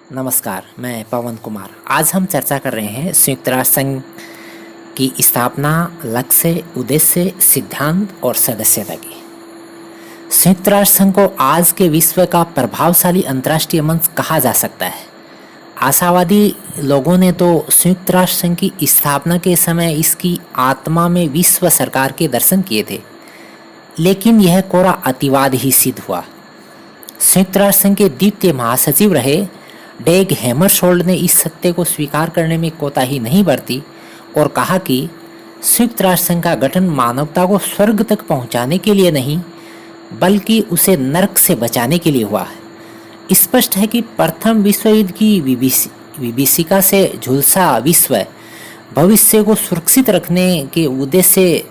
नमस्कार, मैं पवन कुमार। आज हम चर्चा कर रहे हैं संयुक्त राष्ट्र संघ की स्थापना, लक्ष्य, उद्देश्य, सिद्धांत और सदस्यता की। संयुक्त राष्ट्र संघ को आज के विश्व का प्रभावशाली अंतर्राष्ट्रीय मंच कहा जा सकता है। आशावादी लोगों ने तो संयुक्त राष्ट्र संघ की स्थापना के समय इसकी आत्मा में विश्व सरकार के दर्शन किए थे, लेकिन यह कोरा अतिवाद ही सिद्ध हुआ। संयुक्त राष्ट्र संघ के द्वितीय महासचिव रहे डेग हैमरशोल्ड ने इस सत्य को स्वीकार करने में कोताही नहीं बरती और कहा कि संयुक्त राष्ट्र संघ का गठन मानवता को स्वर्ग तक पहुंचाने के लिए नहीं, बल्कि उसे नरक से बचाने के लिए हुआ है। स्पष्ट है कि प्रथम विश्व युद्ध की विभीषिका से झुलसा विश्व भविष्य को सुरक्षित रखने के उद्देश्य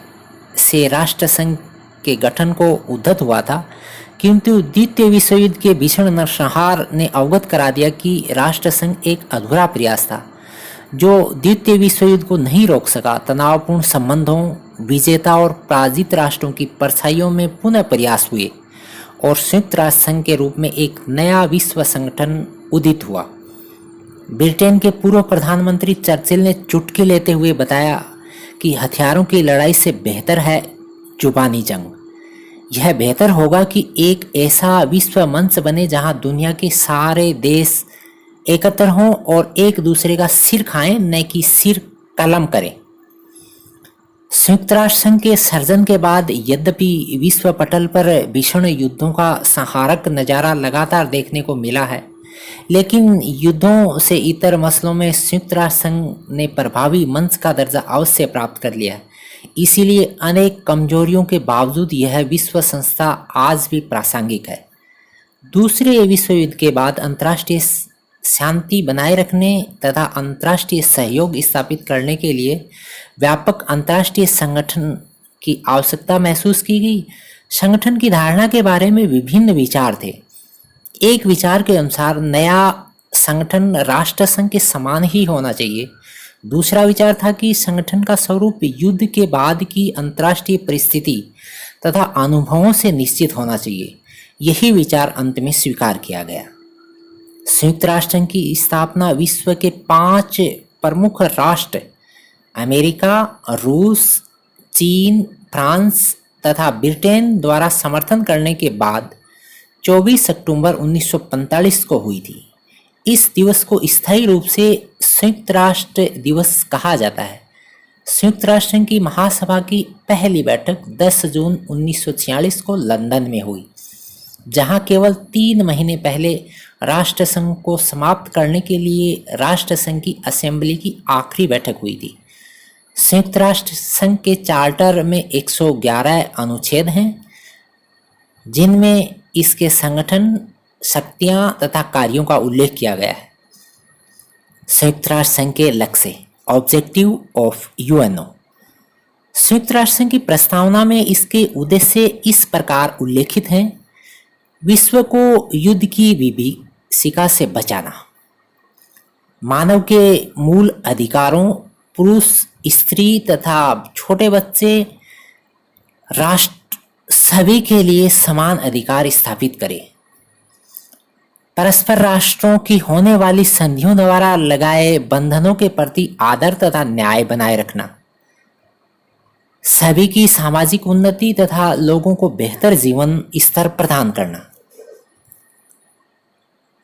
से राष्ट्र संघ के गठन को उद्धत हुआ था, किंतु द्वितीय विश्व युद्ध के भीषण नरसंहार ने अवगत करा दिया कि राष्ट्र संघ एक अधूरा प्रयास था जो द्वितीय विश्व युद्ध को नहीं रोक सका। तनावपूर्ण संबंधों, विजेता और पराजित राष्ट्रों की परछाइयों में पुनः प्रयास हुए और संयुक्त राष्ट्र संघ के रूप में एक नया विश्व संगठन उदित हुआ। ब्रिटेन के पूर्व प्रधानमंत्री चर्चिल ने चुटकी लेते हुए बताया कि हथियारों की लड़ाई से बेहतर है जुबानी जंग। यह बेहतर होगा कि एक ऐसा विश्व मंच बने जहां दुनिया के सारे देश एकत्र हों और एक दूसरे का सिर खाएं, न कि सिर कलम करें। संयुक्त राष्ट्र संघ के सर्जन के बाद यद्यपि विश्व पटल पर भीषण युद्धों का संहारक नज़ारा लगातार देखने को मिला है, लेकिन युद्धों से इतर मसलों में संयुक्त राष्ट्र संघ ने प्रभावी मंच का दर्जा अवश्य प्राप्त कर लिया है। इसीलिए अनेक कमजोरियों के बावजूद यह विश्व संस्था आज भी प्रासंगिक है। दूसरे विश्व युद्ध के बाद अंतर्राष्ट्रीय शांति बनाए रखने तथा अंतर्राष्ट्रीय सहयोग स्थापित करने के लिए व्यापक अंतर्राष्ट्रीय संगठन की आवश्यकता महसूस की गई। संगठन की धारणा के बारे में विभिन्न विचार थे। एक विचार के अनुसार नया संगठन राष्ट्र संघ के समान ही होना चाहिए। दूसरा विचार था कि संगठन का स्वरूप युद्ध के बाद की अंतर्राष्ट्रीय परिस्थिति तथा अनुभवों से निश्चित होना चाहिए। यही विचार अंत में स्वीकार किया गया। संयुक्त राष्ट्र संघ की स्थापना विश्व के 5 प्रमुख राष्ट्र अमेरिका, रूस, चीन, फ्रांस तथा ब्रिटेन द्वारा समर्थन करने के बाद 24 अक्टूबर 1945 को हुई थी। इस दिवस को स्थायी रूप से संयुक्त राष्ट्र दिवस कहा जाता है। संयुक्त राष्ट्र संघ की महासभा की पहली बैठक 10 जून 1946 को लंदन में हुई, जहां केवल 3 महीने पहले राष्ट्र संघ को समाप्त करने के लिए राष्ट्र संघ की असेंबली की आखिरी बैठक हुई थी। संयुक्त राष्ट्र संघ के चार्टर में 111 अनुच्छेद हैं, जिनमें इसके संगठन, शक्तियां तथा कार्यों का उल्लेख किया गया है। संयुक्त राष्ट्र संघ के लक्ष्य, ऑब्जेक्टिव ऑफ यूएनओ। संयुक्त राष्ट्र संघ की प्रस्तावना में इसके उद्देश्य इस प्रकार उल्लेखित हैं: विश्व को युद्ध की विभीषिका से बचाना, मानव के मूल अधिकारों, पुरुष, स्त्री तथा छोटे बच्चे, राष्ट्र सभी के लिए समान अधिकार स्थापित करें, परस्पर राष्ट्रों की होने वाली संधियों द्वारा लगाए बंधनों के प्रति आदर तथा न्याय बनाए रखना, सभी की सामाजिक उन्नति तथा लोगों को बेहतर जीवन स्तर प्रदान करना।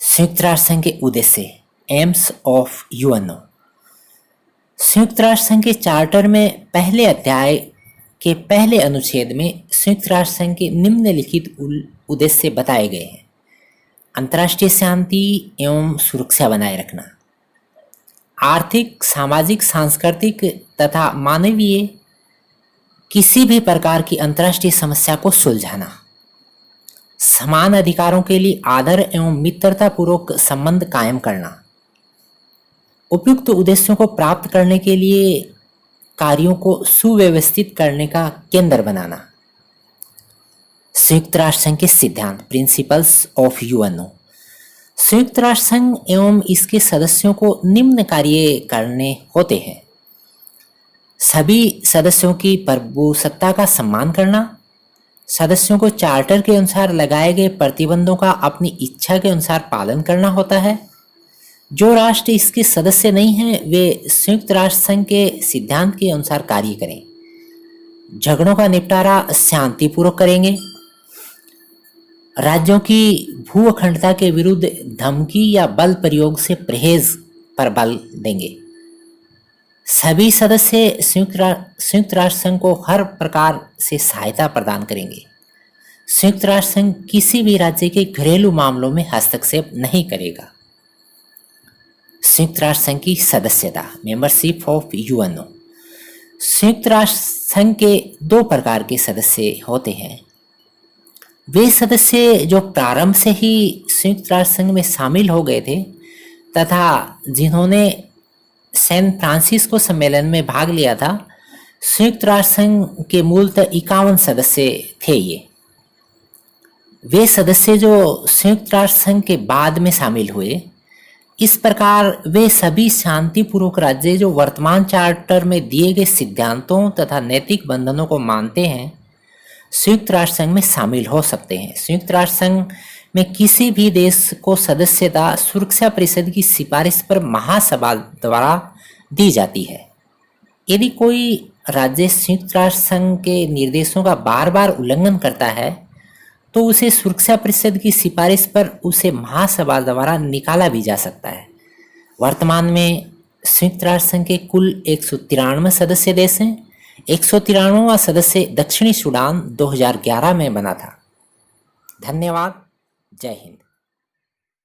संयुक्त राष्ट्र संघ के उद्देश्य, एम्स ऑफ यूएनओ। संयुक्त राष्ट्र संघ के चार्टर में पहले अध्याय के पहले अनुच्छेद में संयुक्त राष्ट्र संघ के निम्नलिखित उद्देश्य बताए गए हैं: अंतर्राष्ट्रीय शांति एवं सुरक्षा बनाए रखना, आर्थिक, सामाजिक, सांस्कृतिक तथा मानवीय किसी भी प्रकार की अंतर्राष्ट्रीय समस्या को सुलझाना, समान अधिकारों के लिए आदर एवं मित्रता पूर्वक संबंध कायम करना, उपयुक्त उद्देश्यों को प्राप्त करने के लिए कार्यों को सुव्यवस्थित करने का केंद्र बनाना। संयुक्त राष्ट्र संघ के सिद्धांत, प्रिंसिपल्स ऑफ यूएनओ। संयुक्त राष्ट्र संघ एवं इसके सदस्यों को निम्न कार्य करने होते हैं: सभी सदस्यों की प्रभुसत्ता का सम्मान करना, सदस्यों को चार्टर के अनुसार लगाए गए प्रतिबंधों का अपनी इच्छा के अनुसार पालन करना होता है, जो राष्ट्र इसके सदस्य नहीं हैं वे संयुक्त राष्ट्र संघ के सिद्धांत के अनुसार कार्य करें, झगड़ों का निपटारा शांतिपूर्वक करेंगे, राज्यों की भू अखंडता के विरुद्ध धमकी या बल प्रयोग से परहेज पर बल देंगे। सभी सदस्य संयुक्त राष्ट्र संघ को हर प्रकार से सहायता प्रदान करेंगे। संयुक्त राष्ट्र संघ किसी भी राज्य के घरेलू मामलों में हस्तक्षेप नहीं करेगा। संयुक्त राष्ट्र संघ की सदस्यता, मेंबरशिप ऑफ यूएनओ। संयुक्त राष्ट्र संघ के दो प्रकार के सदस्य होते हैं। वे सदस्य जो प्रारंभ से ही संयुक्त राष्ट्र संघ में शामिल हो गए थे तथा जिन्होंने सैन फ्रांसिस्को सम्मेलन में भाग लिया था। संयुक्त राष्ट्र संघ के मूलतः 51 सदस्य थे। वे सदस्य जो संयुक्त राष्ट्र संघ के बाद में शामिल हुए। इस प्रकार वे सभी शांतिपूर्वक राज्य जो वर्तमान चार्टर में दिए गए सिद्धांतों तथा नैतिक बंधनों को मानते हैं, संयुक्त राष्ट्र संघ में शामिल हो सकते हैं। संयुक्त राष्ट्र संघ में किसी भी देश को सदस्यता सुरक्षा परिषद की सिफारिश पर महासभा द्वारा दी जाती है। यदि कोई राज्य संयुक्त राष्ट्र संघ के निर्देशों का बार बार उल्लंघन करता है तो उसे सुरक्षा परिषद की सिफारिश पर उसे महासभा द्वारा निकाला भी जा सकता है। वर्तमान में संयुक्त राष्ट्र संघ के कुल 193 सदस्य देश हैं। 193वां सदस्य दक्षिणी सूडान 2011 में बना था। धन्यवाद। जय हिंद।